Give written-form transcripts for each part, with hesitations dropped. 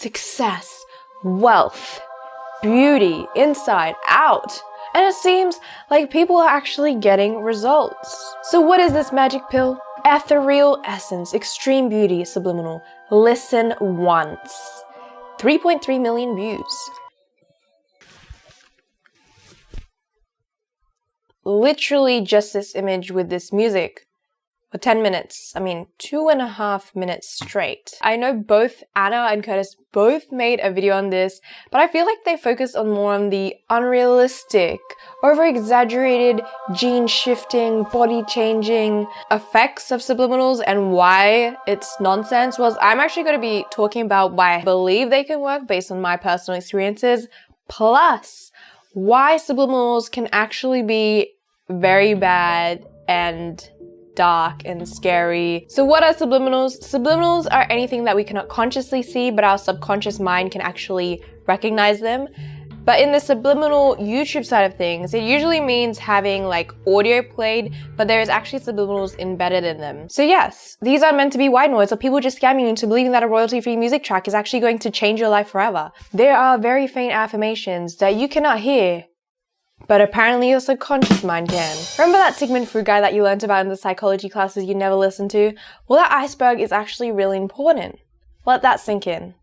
success, wealth, beauty, inside out. And it seems like people are actually getting results. So what is this magic pill? Ethereal essence, extreme beauty, subliminal. Listen once. 3.3 million views. Literally just this image with this music for 10 minutes. 2.5 minutes straight. I know both Anna and Curtis both made a video on this, but I feel like they focused more on the unrealistic, over-exaggerated, gene-shifting, body-changing effects of subliminals and why it's nonsense. Whereas I'm actually going to be talking about why I believe they can work based on my personal experiences, plus why subliminals can actually be very bad and dark and scary. So what are subliminals? Subliminals are anything that we cannot consciously see, but our subconscious mind can actually recognize them. But in the subliminal YouTube side of things, it usually means having like audio played, but there is actually subliminals embedded in them. So yes, these are meant to be white noise, or people just scamming you into believing that a royalty-free music track is actually going to change your life forever. There are very faint affirmations that you cannot hear, but apparently your subconscious mind can. Remember that Sigmund Freud guy that you learned about in the psychology classes you never listened to? Well, that iceberg is actually really important. Let that sink in.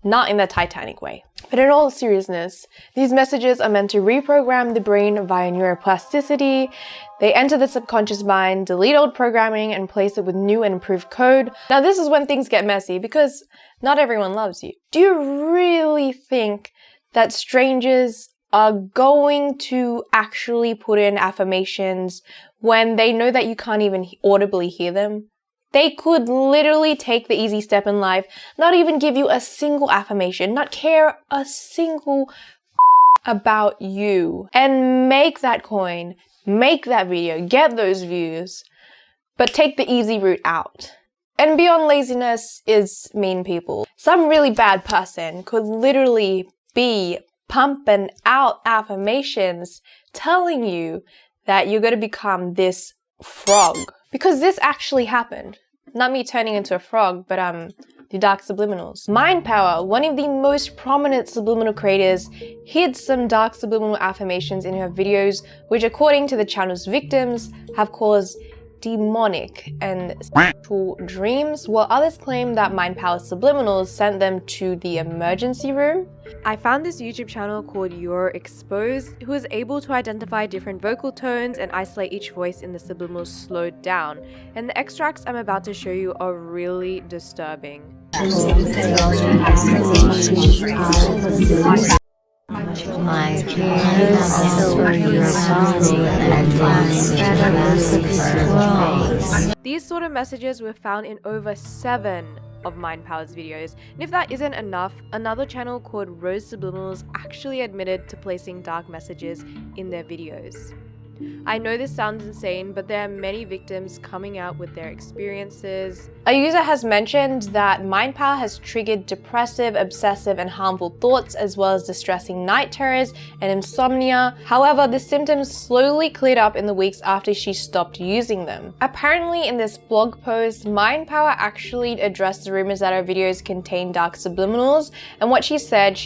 Not in the Titanic way. But in all seriousness, these messages are meant to reprogram the brain via neuroplasticity. They enter the subconscious mind, delete old programming, and replace it with new and improved code. Now this is when things get messy, because not everyone loves you. Do you really think that strangers are going to actually put in affirmations when they know that you can't even audibly hear them? They could literally take the easy step in life, not even give you a single affirmation, not care a single about you, and make that coin, make that video, get those views, but take the easy route out. And beyond laziness is mean people. Some really bad person could literally be pumping out affirmations telling you that you're going to become this frog. Because this actually happened. Not me turning into a frog, but the dark subliminals. Mind Power, one of the most prominent subliminal creators, hid some dark subliminal affirmations in her videos, which according to the channel's victims, have caused demonic and sexual dreams, while others claim that Mind Power subliminals sent them to the emergency room. I found this YouTube channel called You're Exposed, who is able to identify different vocal tones and isolate each voice in the subliminals slowed down. And the extracts I'm about to show you are really disturbing. My tears over your body and my These sort of messages were found in over 7 of Mind Power's videos. And if that isn't enough, another channel called Rose Subliminals actually admitted to placing dark messages in their videos. I know this sounds insane, but there are many victims coming out with their experiences. A user has mentioned that Mind Power has triggered depressive, obsessive, and harmful thoughts, as well as distressing night terrors and insomnia. However, the symptoms slowly cleared up in the weeks after she stopped using them. Apparently, in this blog post, Mind Power actually addressed the rumors that her videos contain dark subliminals, and what she said,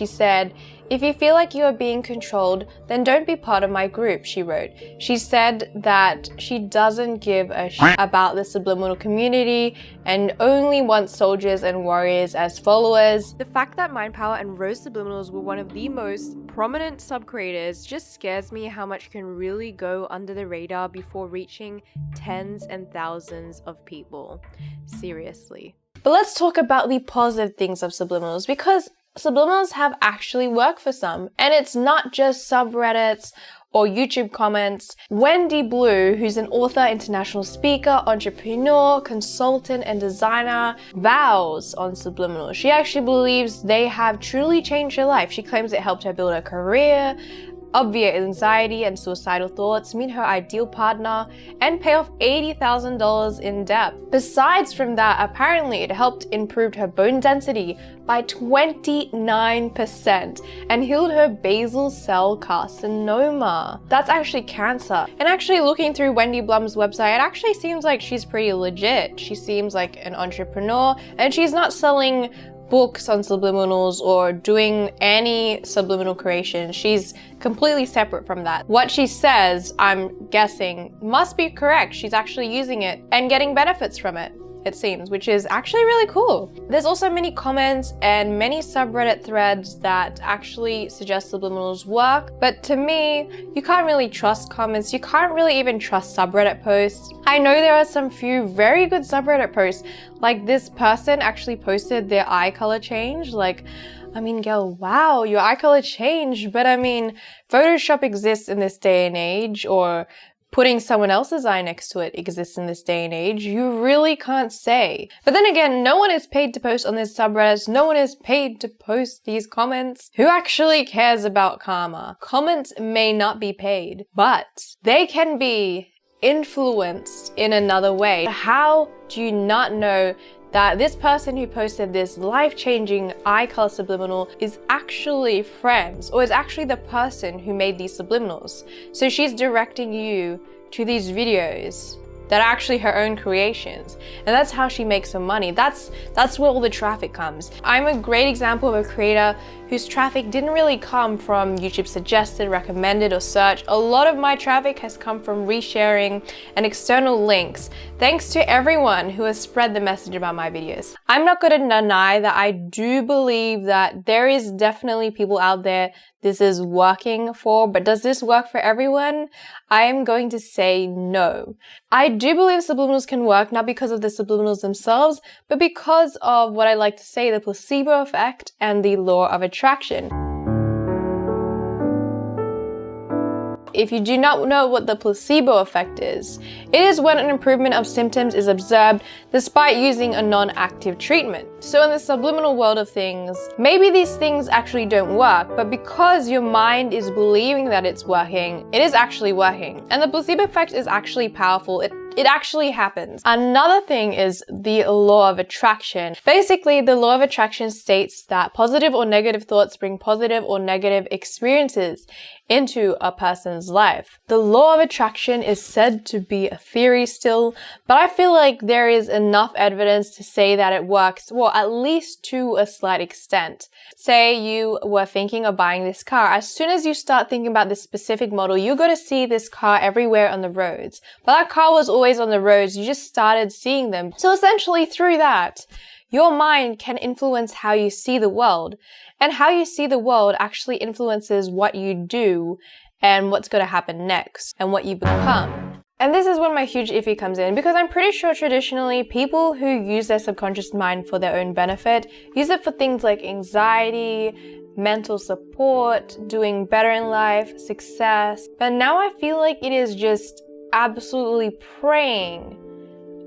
"If you feel like you are being controlled, then don't be part of my group," she wrote. She said that she doesn't give a shit about the subliminal community and only wants soldiers and warriors as followers. The fact that Mind Power and Rose Subliminals were one of the most prominent sub-creators just scares me how much can really go under the radar before reaching tens and thousands of people. Seriously. But let's talk about the positive things of subliminals, because subliminals have actually worked for some, and it's not just subreddits or YouTube comments. Wendy Blue, who's an author, international speaker, entrepreneur, consultant, and designer, vows on subliminals. She actually believes they have truly changed her life. She claims it helped her build a career, obviate anxiety and suicidal thoughts, meet her ideal partner, and pay off $80,000 in debt. Besides from that, apparently it helped improve her bone density by 29% and healed her basal cell carcinoma. That's actually cancer. And actually looking through Wendy Blum's website, it actually seems like she's pretty legit. She seems like an entrepreneur, and she's not selling books on subliminals or doing any subliminal creation. She's completely separate from that. What she says, I'm guessing, must be correct. She's actually using it and getting benefits from it, it seems, which is actually really cool. There's also many comments and many subreddit threads that actually suggest subliminals work, but to me, you can't really trust comments. You can't really even trust subreddit posts. I know there are some few very good subreddit posts, like this person actually posted their eye color change. Like, I mean, girl, wow, your eye color changed, but I mean, Photoshop exists in this day and age, or putting someone else's eye next to it exists in this day and age. You really can't say. But then again, no one is paid to post on this subreddit. No one is paid to post these comments. Who actually cares about karma? Comments may not be paid, but they can be influenced in another way. How do you not know that this person who posted this life-changing eye color subliminal is actually friends, or is actually the person who made these subliminals? So she's directing you to these videos that are actually her own creations, and that's how she makes her money. That's where all the traffic comes. I'm a great example of a creator whose traffic didn't really come from YouTube suggested, recommended, or search. A lot of my traffic has come from resharing and external links, thanks to everyone who has spread the message about my videos. I'm not going to deny that I do believe that there is definitely people out there this is working for, but does this work for everyone? I am going to say no. I do believe subliminals can work, not because of the subliminals themselves, but because of what I like to say, the placebo effect and the law of attraction. If you do not know what the placebo effect is, it is when an improvement of symptoms is observed despite using a non-active treatment. So in the subliminal world of things, maybe these things actually don't work, but because your mind is believing that it's working, it is actually working. And the placebo effect is actually powerful. It actually happens. Another thing is the law of attraction. Basically, the law of attraction states that positive or negative thoughts bring positive or negative experiences into a person's life. The law of attraction is said to be a theory still, but I feel like there is enough evidence to say that it works, well, at least to a slight extent. Say you were thinking of buying this car. As soon as you start thinking about this specific model, you're going to see this car everywhere on the roads. But that car was always on the roads, you just started seeing them. So essentially through that, your mind can influence how you see the world. And how you see the world actually influences what you do and what's going to happen next and what you become. And this is when my huge iffy comes in, because I'm pretty sure traditionally people who use their subconscious mind for their own benefit use it for things like anxiety, mental support, doing better in life, success. But now I feel like it is just absolutely preying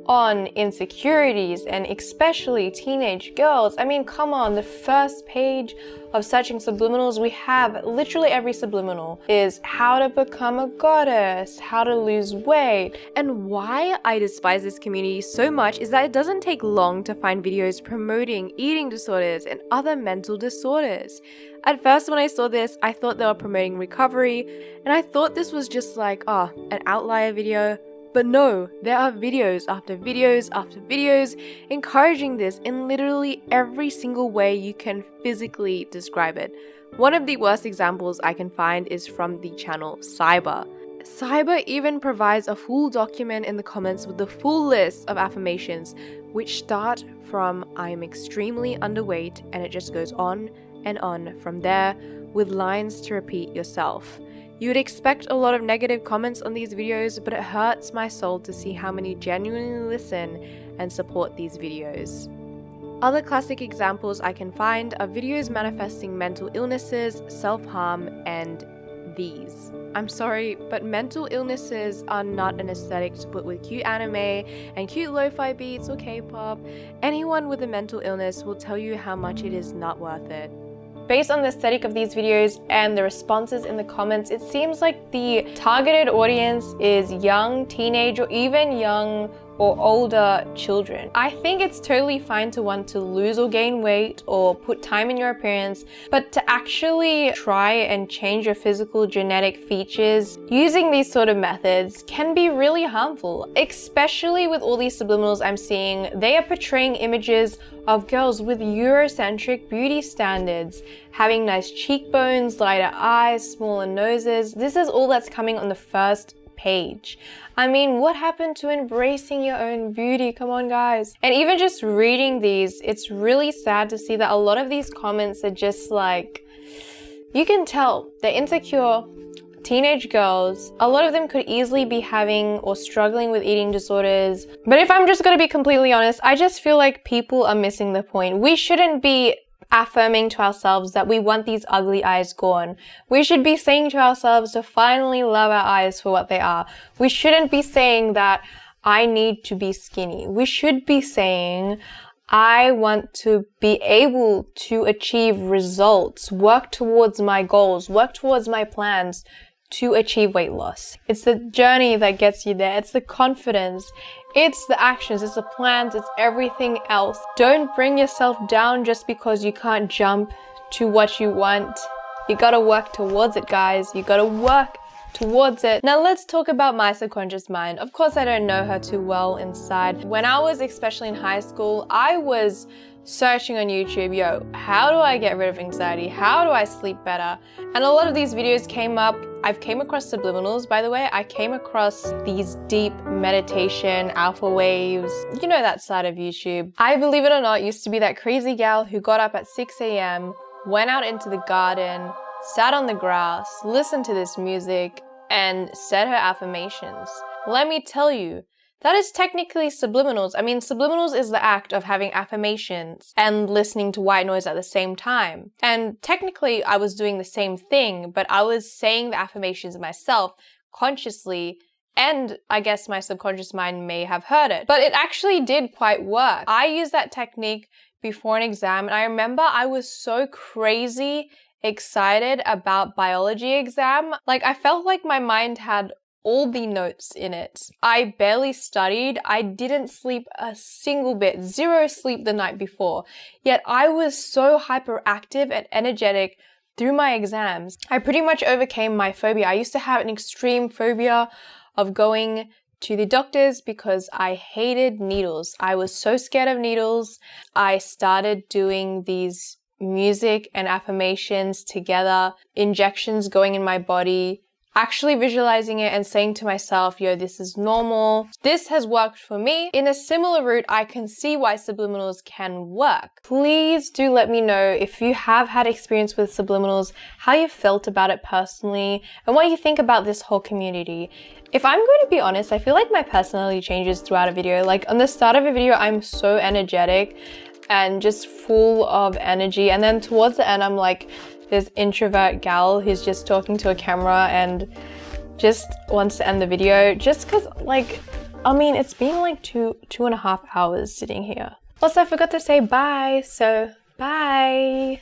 on insecurities, and especially teenage girls. I mean, come on, the first page of searching subliminals, we have literally every subliminal is how to become a goddess, how to lose weight. And why I despise this community so much is that it doesn't take long to find videos promoting eating disorders and other mental disorders. At first when I saw this, I thought they were promoting recovery, and I thought this was just like, an outlier video. But no, there are videos after videos after videos encouraging this in literally every single way you can physically describe it. One of the worst examples I can find is from the channel Cyber. Cyber even provides a full document in the comments with the full list of affirmations, which start from "I am extremely underweight," and it just goes on and on from there with lines to repeat yourself. You would expect a lot of negative comments on these videos, but it hurts my soul to see how many genuinely listen and support these videos. Other classic examples I can find are videos manifesting mental illnesses, self-harm, and these. I'm sorry, but mental illnesses are not an aesthetic to put with cute anime and cute lo-fi beats or K-pop. Anyone with a mental illness will tell you how much it is not worth it. Based on the aesthetic of these videos and the responses in the comments, it seems like the targeted audience is young, teenage, or even young or older children. I think it's totally fine to want to lose or gain weight or put time in your appearance, but to actually try and change your physical genetic features using these sort of methods can be really harmful, especially with all these subliminals I'm seeing. They are portraying images of girls with Eurocentric beauty standards, having nice cheekbones, lighter eyes, smaller noses. This is all that's coming on the first page. I mean, what happened to embracing your own beauty? Come on, guys. And even just reading these, it's really sad to see that a lot of these comments are just like, you can tell they're insecure teenage girls. A lot of them could easily be having or struggling with eating disorders. But if I'm just gonna be completely honest, I just feel like people are missing the point. We shouldn't be affirming to ourselves that we want these ugly eyes gone. We should be saying to ourselves to finally love our eyes for what they are. We shouldn't be saying that I need to be skinny. We should be saying I want to be able to achieve results, work towards my goals, work towards my plans to achieve weight loss. It's the journey that gets you there. It's the confidence. It's the actions, it's the plans, it's everything else. Don't bring yourself down just because you can't jump to what you want. You gotta work towards it, guys. You gotta work towards it. Now let's talk about my subconscious mind. Of course, I don't know her too well inside. When I was, especially in high school, I was searching on YouTube, yo, how do I get rid of anxiety? How do I sleep better? And a lot of these videos came up. I've came across subliminals, by the way. I came across these deep meditation, alpha waves, you know, that side of YouTube. I, believe it or not, used to be that crazy gal who got up at 6 a.m., went out into the garden, sat on the grass, listened to this music, and said her affirmations. Let me tell you, that is technically subliminals. I mean, subliminals is the act of having affirmations and listening to white noise at the same time. And technically, I was doing the same thing, but I was saying the affirmations myself consciously, and I guess my subconscious mind may have heard it. But it actually did quite work. I used that technique before an exam, and I remember I was so crazy excited about biology exam. Like, I felt like my mind had all the notes in it. I barely studied. I didn't sleep a single bit, zero sleep the night before. Yet I was so hyperactive and energetic through my exams. I pretty much overcame my phobia. I used to have an extreme phobia of going to the doctors because I hated needles. I was so scared of needles. I started doing these music and affirmations together, injections going in my body, actually visualizing it and saying to myself, yo, this is normal. This has worked for me. In a similar route, I can see why subliminals can work. Please do let me know if you have had experience with subliminals, how you felt about it personally, and what you think about this whole community. If I'm going to be honest, I feel like my personality changes throughout a video. Like on the start of a video, I'm so energetic and just full of energy. And then towards the end, I'm like this introvert gal who's just talking to a camera and just wants to end the video just because, like, I mean, it's been like two and a half hours sitting here. Also, I forgot to say bye, so bye.